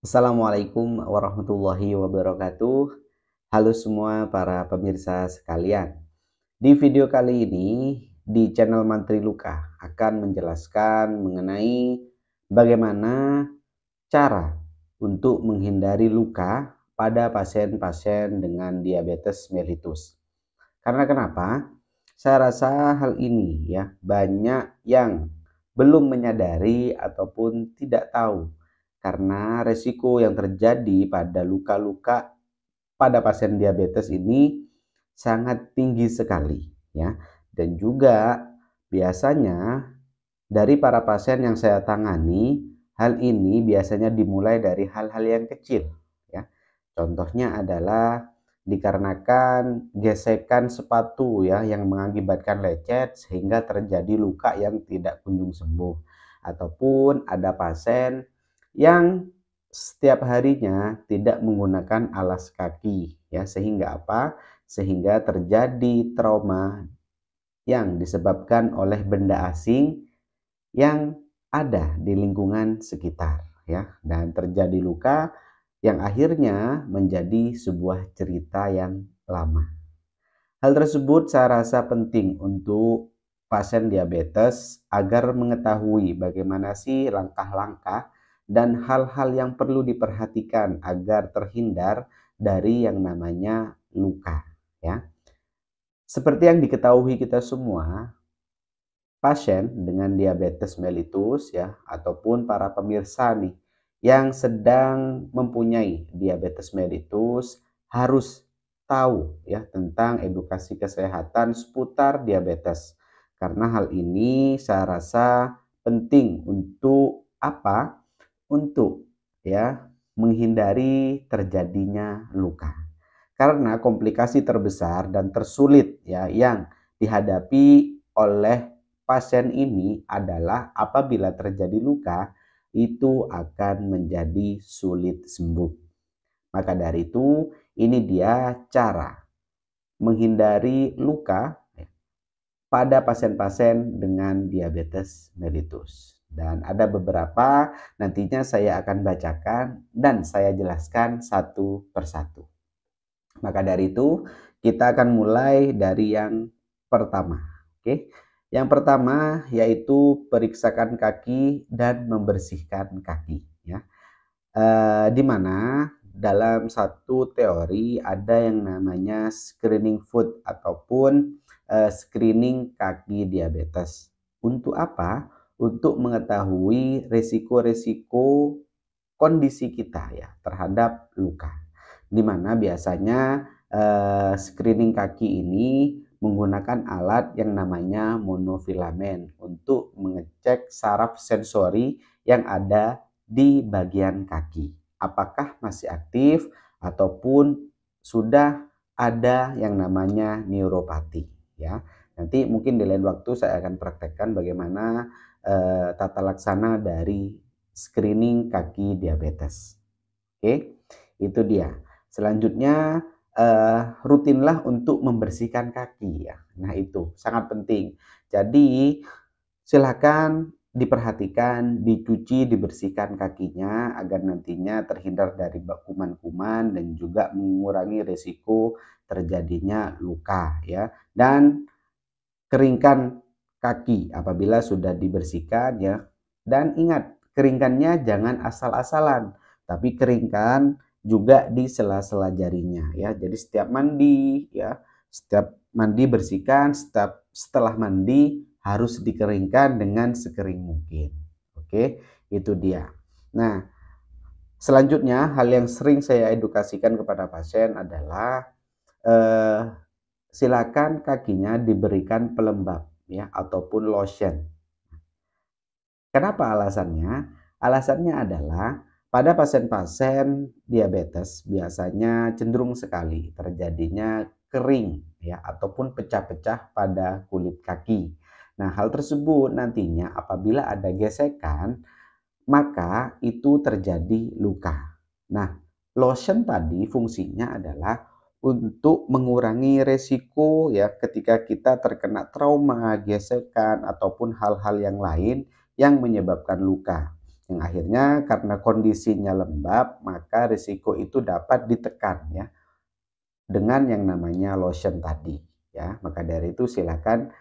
Assalamualaikum warahmatullahi wabarakatuh. Halo semua para pemirsa sekalian. Di video kali ini di channel Mantri Luka akan menjelaskan mengenai bagaimana cara untuk menghindari luka pada pasien-pasien dengan diabetes mellitus. Karena kenapa? Saya rasa hal ini ya banyak yang belum menyadari ataupun tidak tahu karena resiko yang terjadi pada luka-luka pada pasien diabetes ini sangat tinggi sekali ya. Dan juga biasanya dari para pasien yang saya tangani, hal ini biasanya dimulai dari hal-hal yang kecil ya. Contohnya adalah dikarenakan gesekan sepatu ya yang mengakibatkan lecet sehingga terjadi luka yang tidak kunjung sembuh. Ataupun ada pasien yang setiap harinya tidak menggunakan alas kaki ya, sehingga apa? Sehingga terjadi trauma yang disebabkan oleh benda asing yang ada di lingkungan sekitar ya, dan terjadi luka yang akhirnya menjadi sebuah cerita yang lama. Hal tersebut saya rasa penting untuk pasien diabetes agar mengetahui bagaimana sih langkah-langkah dan hal-hal yang perlu diperhatikan agar terhindar dari yang namanya luka ya. Seperti yang diketahui kita semua, pasien dengan diabetes mellitus ya ataupun para pemirsa nih yang sedang mempunyai diabetes mellitus harus tahu ya tentang edukasi kesehatan seputar diabetes. Karena hal ini saya rasa penting untuk apa? Untuk ya menghindari terjadinya luka. Karena komplikasi terbesar dan tersulit ya yang dihadapi oleh pasien ini adalah apabila terjadi luka, itu akan menjadi sulit sembuh. Maka dari itu, ini dia cara menghindari luka pada pasien-pasien dengan diabetes mellitus. Dan ada beberapa nantinya saya akan bacakan dan saya jelaskan satu persatu. Maka dari itu, kita akan mulai dari yang pertama. Oke. Yang pertama yaitu periksakan kaki dan membersihkan kaki ya. Di mana dalam satu teori ada yang namanya screening foot ataupun screening kaki diabetes. Untuk apa? Untuk mengetahui risiko-risiko kondisi kita ya terhadap luka. Di mana biasanya screening kaki ini menggunakan alat yang namanya monofilamen untuk mengecek saraf sensori yang ada di bagian kaki. Apakah masih aktif ataupun sudah ada yang namanya neuropati ya. Nanti mungkin di lain waktu saya akan praktekkan bagaimana tata laksana dari screening kaki diabetes. Oke, itu dia. Selanjutnya rutinlah untuk membersihkan kaki ya. Nah, itu sangat penting. Jadi silakan diperhatikan, dicuci, dibersihkan kakinya agar nantinya terhindar dari kuman-kuman dan juga mengurangi risiko terjadinya luka ya. Dan keringkan kaki apabila sudah dibersihkan ya. Dan ingat, keringkannya jangan asal-asalan, tapi keringkan juga di sela-sela jarinya ya. Jadi setiap mandi ya, setiap mandi bersihkan, setelah mandi harus dikeringkan dengan sekering mungkin. Oke, itu dia. Nah, selanjutnya hal yang sering saya edukasikan kepada pasien adalah silakan kakinya diberikan pelembab ya ataupun lotion. Kenapa alasannya? Alasannya adalah pada pasien-pasien diabetes biasanya cenderung sekali terjadinya kering ya ataupun pecah-pecah pada kulit kaki. Nah, hal tersebut nantinya apabila ada gesekan maka itu terjadi luka. Nah, lotion tadi fungsinya adalah untuk mengurangi resiko ya ketika kita terkena trauma, gesekan ataupun hal-hal yang lain yang menyebabkan luka. Yang akhirnya karena kondisinya lembab, maka risiko itu dapat ditekan ya dengan yang namanya lotion tadi ya. Maka dari itu silakan,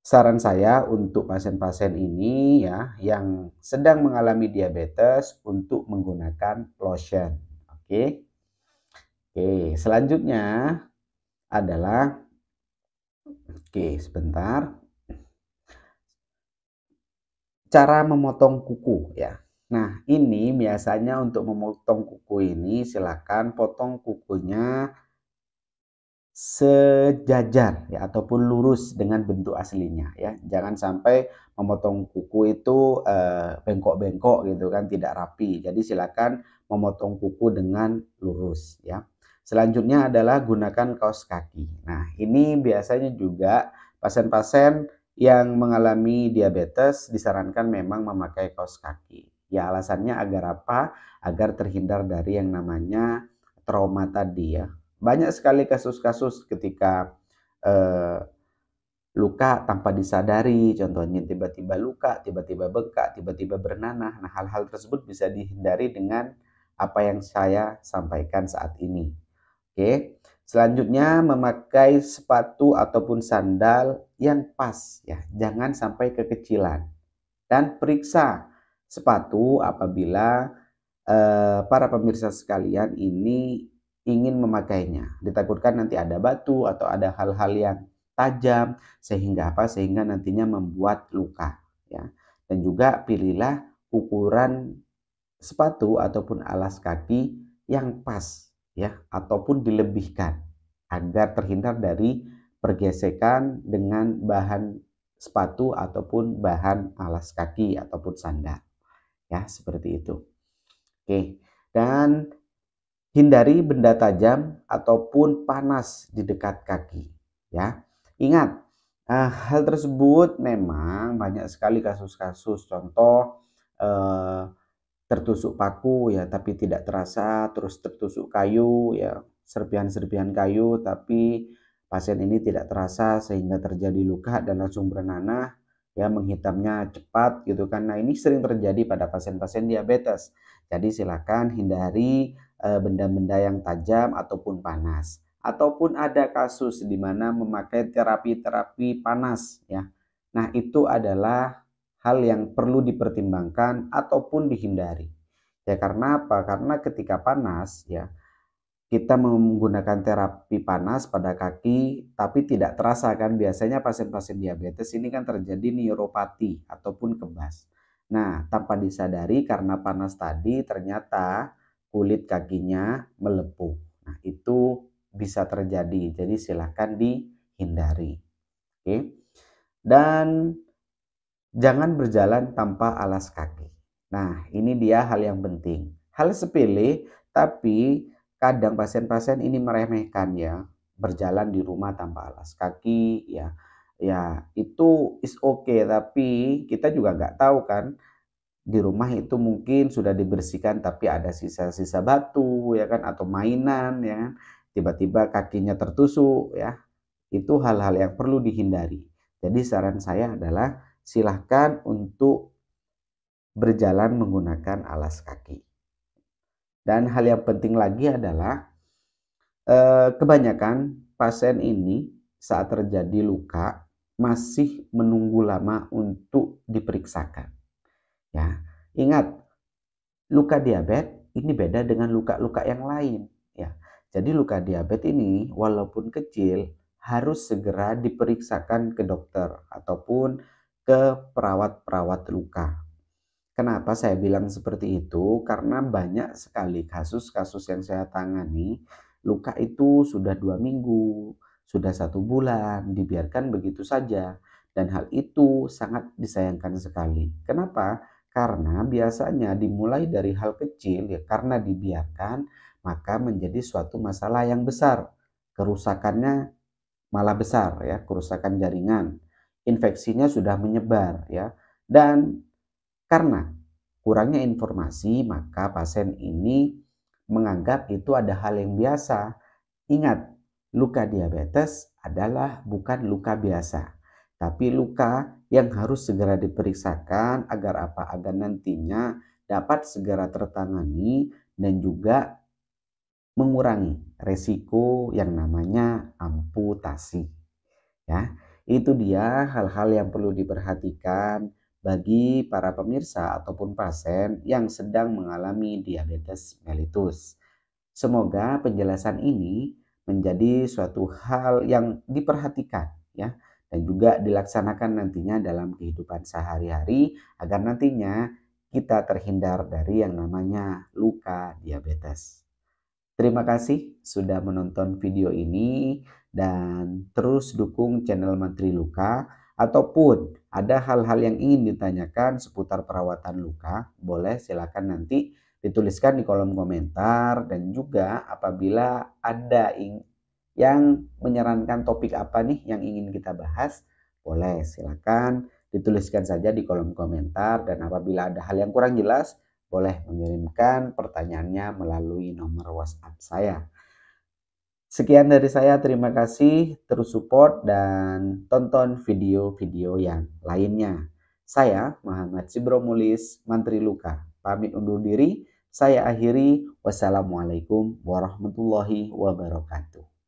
saran saya untuk pasien-pasien ini ya yang sedang mengalami diabetes untuk menggunakan lotion. Oke. Oke, selanjutnya adalah sebentar. Cara memotong kuku ya. Nah, ini biasanya untuk memotong kuku ini silakan potong kukunya sejajar ya ataupun lurus dengan bentuk aslinya ya. Jangan sampai memotong kuku itu bengkok-bengkok gitu kan, tidak rapi. Jadi silakan memotong kuku dengan lurus ya. Selanjutnya adalah gunakan kaos kaki. Nah, ini biasanya juga pasien-pasien yang mengalami diabetes disarankan memang memakai kaos kaki. Ya, alasannya agar apa? Agar terhindar dari yang namanya trauma tadi ya. Banyak sekali kasus-kasus ketika luka tanpa disadari, contohnya tiba-tiba luka, tiba-tiba bengkak, tiba-tiba bernanah. Nah, hal-hal tersebut bisa dihindari dengan apa yang saya sampaikan saat ini. Oke, selanjutnya memakai sepatu ataupun sandal yang pas ya, jangan sampai kekecilan. Dan periksa sepatu apabila para pemirsa sekalian ini ingin memakainya. Ditakutkan nanti ada batu atau ada hal-hal yang tajam sehingga apa? Sehingga nantinya membuat luka ya. Dan juga pilihlah ukuran sepatu ataupun alas kaki yang pas ya ataupun dilebihkan agar terhindar dari pergesekan dengan bahan sepatu ataupun bahan alas kaki ataupun sandal ya, seperti itu. Oke, dan hindari benda tajam ataupun panas di dekat kaki ya. Ingat, hal tersebut memang banyak sekali kasus-kasus, contoh tertusuk paku ya tapi tidak terasa, terus tertusuk kayu ya, serpihan-serpihan kayu tapi pasien ini tidak terasa sehingga terjadi luka dan langsung bernanah ya, menghitamnya cepat gitu kan. Nah, ini sering terjadi pada pasien-pasien diabetes. Jadi silakan hindari benda-benda yang tajam ataupun panas. Ataupun ada kasus di mana memakai terapi-terapi panas ya. Nah, itu adalah hal yang perlu dipertimbangkan ataupun dihindari. Ya, karena apa? Karena ketika panas ya, kita menggunakan terapi panas pada kaki tapi tidak terasa kan, biasanya pasien-pasien diabetes ini kan terjadi neuropati ataupun kebas. Nah, tanpa disadari karena panas tadi ternyata kulit kakinya melepuh. Nah, itu bisa terjadi. Jadi silakan dihindari. Oke. Dan jangan berjalan tanpa alas kaki. Nah, ini dia hal yang penting. Hal sepele, tapi kadang pasien-pasien ini meremehkan ya. Berjalan di rumah tanpa alas kaki, ya. Ya, itu is okay, tapi kita juga nggak tahu kan, di rumah itu mungkin sudah dibersihkan tapi ada sisa-sisa batu ya kan atau mainan ya kan. Tiba-tiba kakinya tertusuk ya. Itu hal-hal yang perlu dihindari. Jadi saran saya adalah silahkan untuk berjalan menggunakan alas kaki. Dan hal yang penting lagi adalah kebanyakan pasien ini saat terjadi luka masih menunggu lama untuk diperiksakan. Ya, ingat, luka diabetes ini beda dengan luka-luka yang lain. Ya, jadi luka diabetes ini walaupun kecil harus segera diperiksakan ke dokter ataupun ke perawat-perawat luka. Kenapa saya bilang seperti itu? Karena banyak sekali kasus-kasus yang saya tangani, luka itu sudah 2 minggu, sudah 1 bulan, dibiarkan begitu saja. Dan hal itu sangat disayangkan sekali. Kenapa? Karena biasanya dimulai dari hal kecil, ya karena dibiarkan, maka menjadi suatu masalah yang besar. Kerusakannya malah besar, ya, kerusakan jaringan. Infeksinya sudah menyebar, ya. Dan karena kurangnya informasi, maka pasien ini menganggap itu ada hal yang biasa. Ingat, luka diabetes adalah bukan luka biasa. tapi luka yang harus segera diperiksakan agar apa? Agar nantinya dapat segera tertangani dan juga mengurangi resiko yang namanya amputasi. Ya, itu dia hal-hal yang perlu diperhatikan bagi para pemirsa ataupun pasien yang sedang mengalami diabetes mellitus. Semoga penjelasan ini menjadi suatu hal yang diperhatikan ya dan juga dilaksanakan nantinya dalam kehidupan sehari-hari agar nantinya kita terhindar dari yang namanya luka diabetes. Terima kasih sudah menonton video ini dan terus dukung channel Mantri Luka, ataupun ada hal-hal yang ingin ditanyakan seputar perawatan luka, boleh silakan nanti dituliskan di kolom komentar, dan juga apabila ada yang menyarankan topik apa nih yang ingin kita bahas, boleh silakan dituliskan saja di kolom komentar, dan apabila ada hal yang kurang jelas boleh mengirimkan pertanyaannya melalui nomor WhatsApp saya. Sekian dari saya, terima kasih, terus support dan tonton video-video yang lainnya. Saya Muhammad Sibromulis, Mantri Luka, pamit undur diri. Saya akhiri, wassalamualaikum warahmatullahi wabarakatuh.